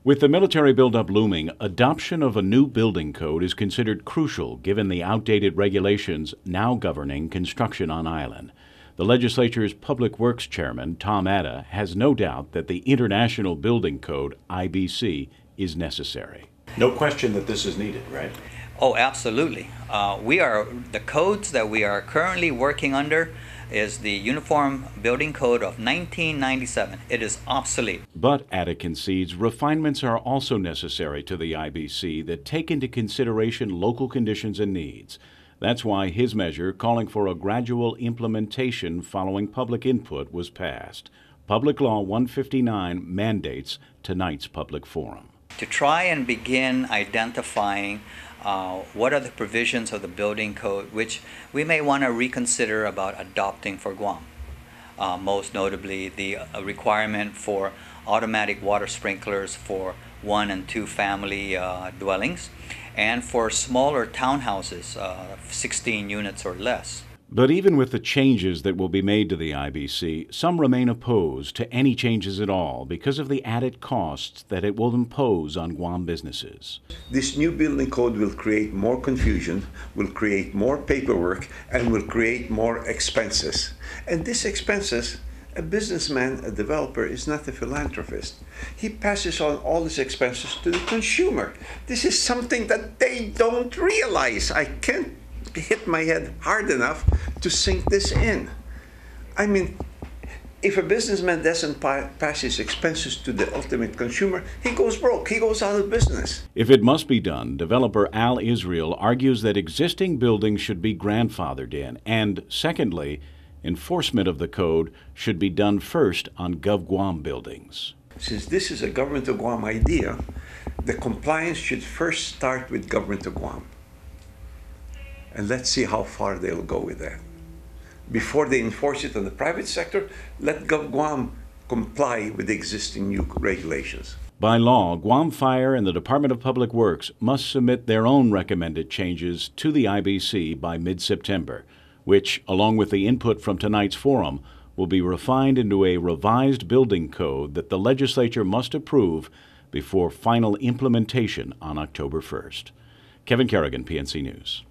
With the military buildup looming, adoption of a new building code is considered crucial given the outdated regulations now governing construction on island. The legislature's Public Works Chairman, Tom Atta, has no doubt that the International Building Code, IBC, is necessary. No question that this is needed, right? Oh, absolutely. The codes that we are currently working under is the Uniform Building Code of 1997. It is obsolete. But Atta concedes refinements are also necessary to the IBC that take into consideration local conditions and needs. That's why his measure calling for a gradual implementation following public input was passed. Public Law 159 mandates tonight's public forum. To try and begin identifying what are the provisions of the building code which we may want to reconsider about adopting for Guam. Most notably, the requirement for automatic water sprinklers for 1 and 2 family dwellings, and for smaller townhouses, 16 units or less. But even with the changes that will be made to the IBC, some remain opposed to any changes at all because of the added costs that it will impose on Guam businesses. This new building code will create more confusion, will create more paperwork, and will create more expenses. And these expenses, a businessman, a developer, is not a philanthropist. He passes on all his expenses to the consumer. This is something that they don't realize. I can't hit my head hard enough to sink this in. I mean, if a businessman doesn't pass his expenses to the ultimate consumer, he goes broke, he goes out of business. If it must be done, developer Al Israel argues that existing buildings should be grandfathered in, and secondly, enforcement of the code should be done first on GovGuam buildings. Since this is a Government of Guam idea, the compliance should first start with Government of Guam. And let's see how far they'll go with that. Before they enforce it on the private sector, let GovGuam comply with the existing new regulations. By law, Guam Fire and the Department of Public Works must submit their own recommended changes to the IBC by mid-September, which, along with the input from tonight's forum, will be refined into a revised building code that the legislature must approve before final implementation on October 1st. Kevin Kerrigan, PNC News.